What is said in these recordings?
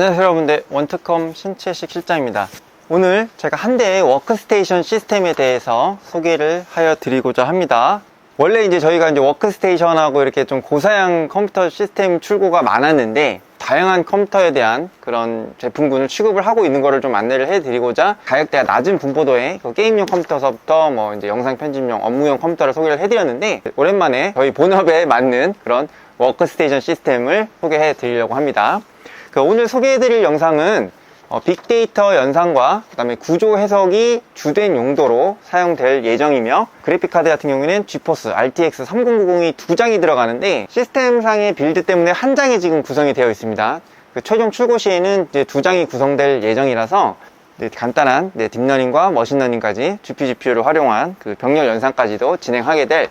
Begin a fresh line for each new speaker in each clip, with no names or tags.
안녕하세요 여러분들, 원특컴 신채식 실장입니다. 오늘 제가 한 대의 워크스테이션 시스템에 대해서 소개를 하여 드리고자 합니다. 원래 이제 저희가 이제 워크스테이션하고 이렇게 좀 고사양 컴퓨터 시스템 출고가 많았는데, 다양한 컴퓨터에 대한 그런 제품군을 취급을 하고 있는 거를 좀 안내를 해 드리고자 가격대가 낮은 분포도의 게임용 컴퓨터서부터 뭐 이제 영상 편집용, 업무용 컴퓨터를 소개를 해 드렸는데, 오랜만에 저희 본업에 맞는 그런 워크스테이션 시스템을 소개해 드리려고 합니다. 오늘 소개해 드릴 영상은 빅데이터 연산과 그 다음에 구조 해석이 주된 용도로 사용될 예정이며, 그래픽카드 같은 경우에는 지포스 RTX 3090이 두 장이 들어가는데, 시스템상의 빌드 때문에 한 장이 지금 구성이 되어 있습니다. 최종 출고 시에는 이제 두 장이 구성될 예정이라서 간단한 딥러닝과 머신러닝까지 GPU를 활용한 병렬 연산까지도 진행하게 될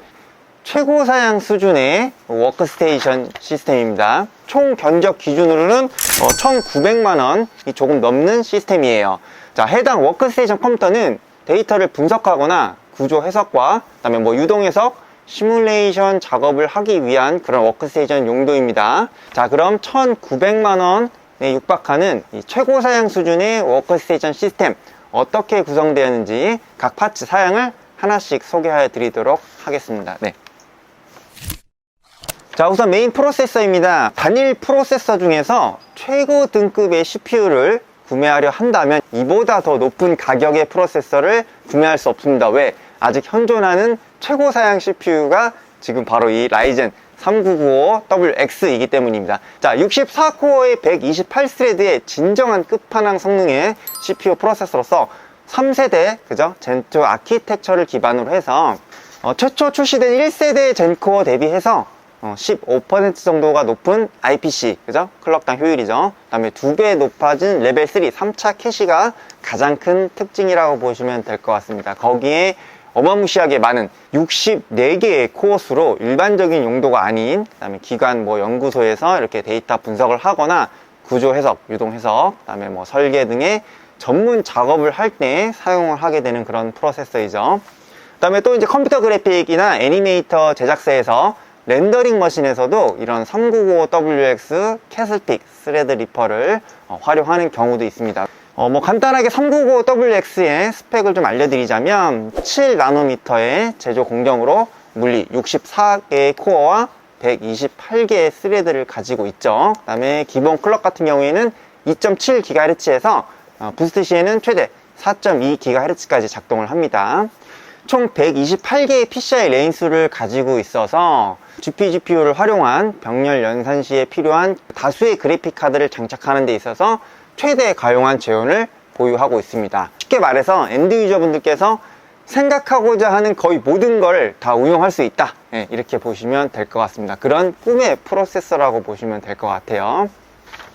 최고 사양 수준의 워크스테이션 시스템입니다. 총 견적 기준으로는 1,900만원이 조금 넘는 시스템이에요. 자, 해당 워크스테이션 컴퓨터는 데이터를 분석하거나 구조 해석과 그다음에 유동 해석, 시뮬레이션 작업을 하기 위한 그런 워크스테이션 용도입니다. 자, 그럼 1,900만원에 육박하는 이 최고 사양 수준의 워크스테이션 시스템, 어떻게 구성되었는지 각 파츠 사양을 하나씩 소개해 드리도록 하겠습니다. 네. 자, 우선 메인 프로세서입니다. 단일 프로세서 중에서 최고 등급의 CPU를 구매하려 한다면 이보다 더 높은 가격의 프로세서를 구매할 수 없습니다. 왜? 아직 현존하는 최고 사양 CPU가 지금 바로 이 라이젠 3995WX이기 때문입니다. 자, 64코어의 128스레드의 진정한 끝판왕 성능의 CPU 프로세서로서 3세대 젠2 아키텍처를 기반으로 해서 최초 출시된 1세대 젠코어 대비해서 15% 정도가 높은 IPC, 클럭당 효율이죠. 그 다음에 2배 높아진 레벨 3, 3차 캐시가 가장 큰 특징이라고 보시면 될 것 같습니다. 거기에 어마무시하게 많은 64개의 코어 수로 일반적인 용도가 아닌, 그 다음에 기관 연구소에서 이렇게 데이터 분석을 하거나 구조 해석, 유동 해석, 그 다음에 설계 등의 전문 작업을 할 때 사용을 하게 되는 그런 프로세서이죠. 그 다음에 또 이제 컴퓨터 그래픽이나 애니메이터 제작사에서 렌더링 머신에서도 이런 3995WX 캐슬픽 스레드 리퍼를 활용하는 경우도 있습니다. 간단하게 3995WX의 스펙을 좀 알려드리자면 7나노미터의 제조 공정으로 물리 64개의 코어와 128개의 스레드를 가지고 있죠. 그 다음에 기본 클럭 같은 경우에는 2.7GHz에서 부스트 시에는 최대 4.2GHz까지 작동을 합니다. 총 128개의 PCI 레인 수를 가지고 있어서 GPU를 활용한 병렬 연산 시에 필요한 다수의 그래픽 카드를 장착하는 데 있어서 최대 가용한 재원을 보유하고 있습니다. 쉽게 말해서 엔드 유저분들께서 생각하고자 하는 거의 모든 걸 다 운용할 수 있다, 이렇게 보시면 될 것 같습니다. 그런 꿈의 프로세서라고 보시면 될 것 같아요.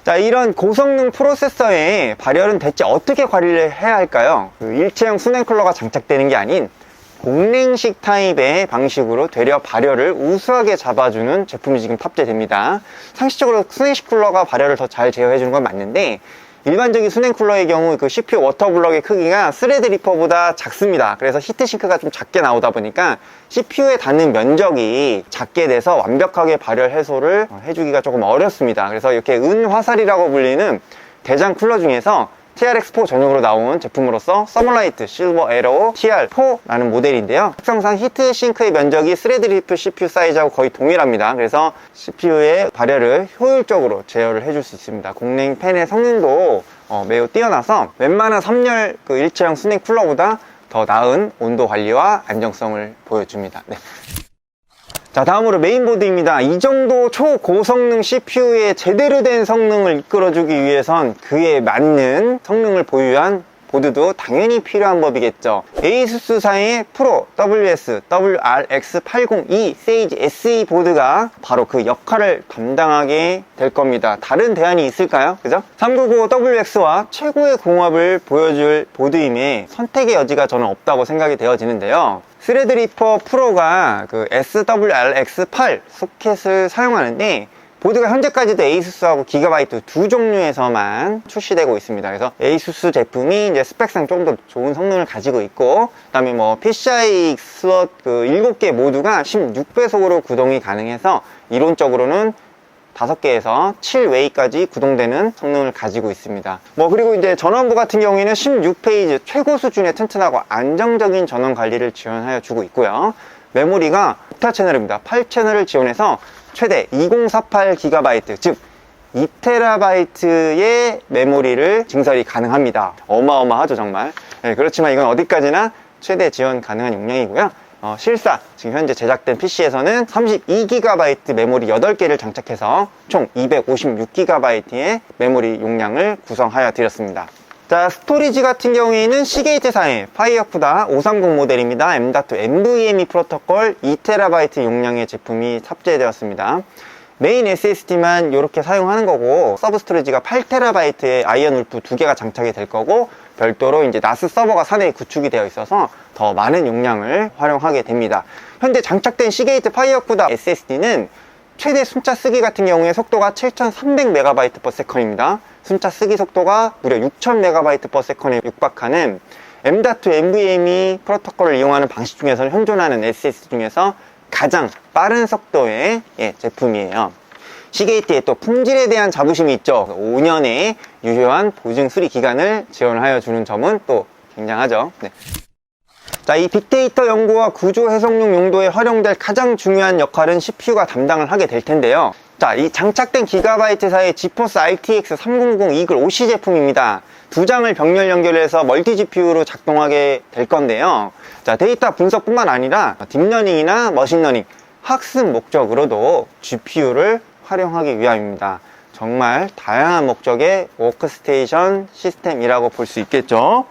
자, 이런 고성능 프로세서의 발열은 대체 어떻게 관리를 해야 할까요? 일체형 수냉 쿨러가 장착되는 게 아닌 공랭식 타입의 방식으로 되려 발열을 우수하게 잡아주는 제품이 지금 탑재됩니다. 상식적으로 수냉식 쿨러가 발열을 더 잘 제어해주는 건 맞는데, 일반적인 수냉 쿨러의 경우 CPU 워터블럭의 크기가 스레드 리퍼보다 작습니다. 그래서 히트싱크가 좀 작게 나오다 보니까 CPU에 닿는 면적이 작게 돼서 완벽하게 발열 해소를 해주기가 조금 어렵습니다. 그래서 이렇게 은화살이라고 불리는 대장 쿨러 중에서 TRX4 전용으로 나온 제품으로서 서멀라이트 실버 에러 TR4라는 모델인데요. 특성상 히트싱크의 면적이 스레드 리프 CPU 사이즈하고 거의 동일합니다. 그래서 CPU의 발열을 효율적으로 제어를 해줄 수 있습니다. 공랭 팬의 성능도 매우 뛰어나서 웬만한 3열 일체형 수냉 쿨러보다 더 나은 온도 관리와 안정성을 보여줍니다. 네. 자, 다음으로 메인보드입니다. 이 정도 초고성능 CPU의 제대로 된 성능을 이끌어주기 위해선 그에 맞는 성능을 보유한 보드도 당연히 필요한 법이겠죠. 에이수스사의 프로 WS WRX802 세이지 SE 보드가 바로 그 역할을 담당하게 될 겁니다. 다른 대안이 있을까요? 395WX와 최고의 공합을 보여줄 보드임에 선택의 여지가 저는 없다고 생각이 되어지는데요. 스레드리퍼 프로가 SWRX8 소켓을 사용하는데, 보드가 현재까지도 에이수스하고 기가바이트 두 종류에서만 출시되고 있습니다. 그래서 에이수스 제품이 이제 스펙상 좀 더 좋은 성능을 가지고 있고, 그 다음에 PCI 슬롯 7개 모두가 16배속으로 구동이 가능해서 이론적으로는 5개에서 7웨이까지 구동되는 성능을 가지고 있습니다. 그리고 이제 전원부 같은 경우에는 16페이지 최고 수준의 튼튼하고 안정적인 전원 관리를 지원하여 주고 있고요. 메모리가 옥타 채널입니다. 8채널을 지원해서 최대 2048GB, 즉 2TB의 메모리를 증설이 가능합니다. 어마어마하죠, 정말. 네, 그렇지만 이건 어디까지나 최대 지원 가능한 용량이고요. 실사, 지금 현재 제작된 PC에서는 32GB 메모리 8개를 장착해서 총 256GB의 메모리 용량을 구성하여 드렸습니다. 자, 스토리지 같은 경우에는 시게이트사의 파이어쿠다 530 모델입니다. M.2 NVMe 프로토콜 2TB 용량의 제품이 탑재되었습니다. 메인 SSD만 이렇게 사용하는 거고, 서브 스토리지가 8TB의 아이언 울프 2개가 장착이 될 거고, 별도로 이제 나스 서버가 사내에 구축이 되어 있어서 더 많은 용량을 활용하게 됩니다. 현재 장착된 시게이트 파이어쿠다 SSD는 최대 순차 쓰기 같은 경우에 속도가 7300MB/s입니다. 순차 쓰기 속도가 무려 6000MB/s에 육박하는 M.2 NVMe 프로토콜을 이용하는 방식 중에서는 현존하는 SSD 중에서 가장 빠른 속도의 제품이에요. 시게이트에 또 품질에 대한 자부심이 있죠. 5년의 유효한 보증 수리 기간을 지원하여 주는 점은 또 굉장하죠. 네. 자, 이 빅데이터 연구와 구조 해석용 용도에 활용될 가장 중요한 역할은 CPU가 담당을 하게 될 텐데요. 자, 이 장착된 기가바이트사의 지포스 RTX 3090 이글 OC 제품입니다. 2장을 병렬 연결해서 멀티 GPU로 작동하게 될 건데요. 자, 데이터 분석뿐만 아니라 딥러닝이나 머신러닝, 학습 목적으로도 GPU를 활용하기 위함입니다. 정말 다양한 목적의 워크스테이션 시스템이라고 볼 수 있겠죠.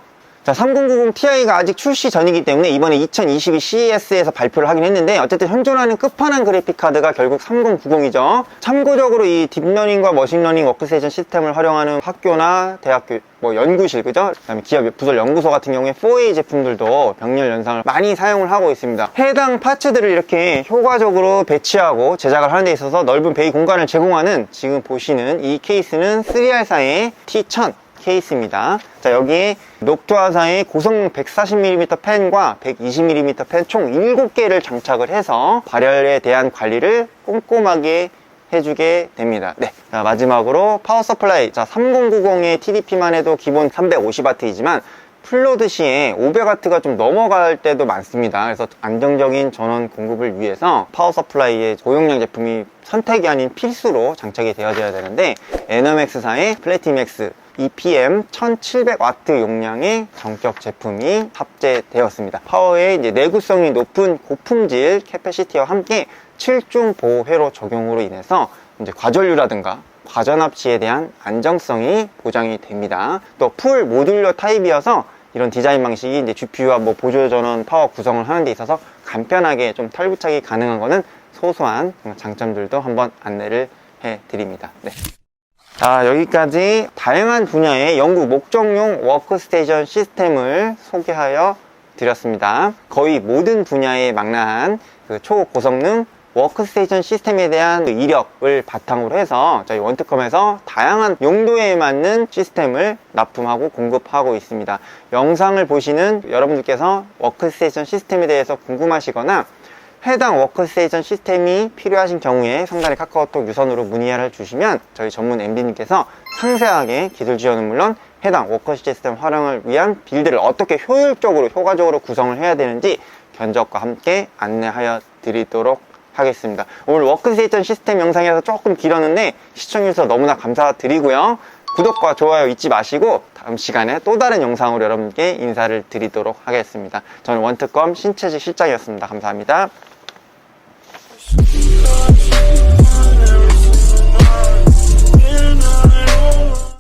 자, 3090 Ti가 아직 출시 전이기 때문에 이번에 2022 CES에서 발표를 하긴 했는데, 어쨌든 현존하는 끝판왕 그래픽 카드가 결국 3090이죠. 참고적으로 이 딥러닝과 머신러닝 워크스테이션 시스템을 활용하는 학교나 대학교, 연구실, 그죠? 그다음에 기업 부설 연구소 같은 경우에 4A 제품들도 병렬 연상을 많이 사용을 하고 있습니다. 해당 파츠들을 이렇게 효과적으로 배치하고 제작을 하는 데 있어서 넓은 베이 공간을 제공하는, 지금 보시는 이 케이스는 3R사의 T1000 케이스입니다. 자, 여기에 녹투아사의 고성능 140mm 펜과 120mm 펜 총 7개를 장착을 해서 발열에 대한 관리를 꼼꼼하게 해주게 됩니다. 네. 자, 마지막으로 파워 서플라이. 자, 3090의 TDP만 해도 기본 350W이지만 플로드 시에 500W가 좀 넘어갈 때도 많습니다. 그래서 안정적인 전원 공급을 위해서 파워 서플라이의 고용량 제품이 선택이 아닌 필수로 장착이 되어져야 되는데, 에너맥스사의 플래티맥스 EPM 1700W 용량의 정격 제품이 탑재되었습니다. 파워의 이제 내구성이 높은 고품질 캐패시티와 함께 7중 보호 회로 적용으로 인해서 이제 과전류라든가 과전압시에 대한 안정성이 보장이 됩니다. 또 풀 모듈러 타입이어서 이런 디자인 방식이 이제 GPU와 보조 전원 파워 구성을 하는 데 있어서 간편하게 좀 탈부착이 가능한 거는 소소한 장점들도 한번 안내를 해 드립니다. 네. 자, 여기까지 다양한 분야의 연구 목적용 워크스테이션 시스템을 소개하여 드렸습니다. 거의 모든 분야에 망라한 그 초고성능 워크스테이션 시스템에 대한 이력을 바탕으로 해서 저희 원특컴에서 다양한 용도에 맞는 시스템을 납품하고 공급하고 있습니다. 영상을 보시는 여러분들께서 워크스테이션 시스템에 대해서 궁금하시거나 해당 워크스테이션 시스템이 필요하신 경우에 상단의 카카오톡 유선으로 문의를 주시면 저희 전문 MD님께서 상세하게 기술 지원은 물론 해당 워크 시스템 활용을 위한 빌드를 어떻게 효율적으로 효과적으로 구성을 해야 되는지 견적과 함께 안내하여 드리도록 하겠습니다. 오늘 워크스테이션 시스템 영상이라서 조금 길었는데 시청해주셔서 너무나 감사드리고요. 구독과 좋아요 잊지 마시고 다음 시간에 또 다른 영상으로 여러분께 인사를 드리도록 하겠습니다. 저는 원특검 신채식 실장이었습니다. 감사합니다.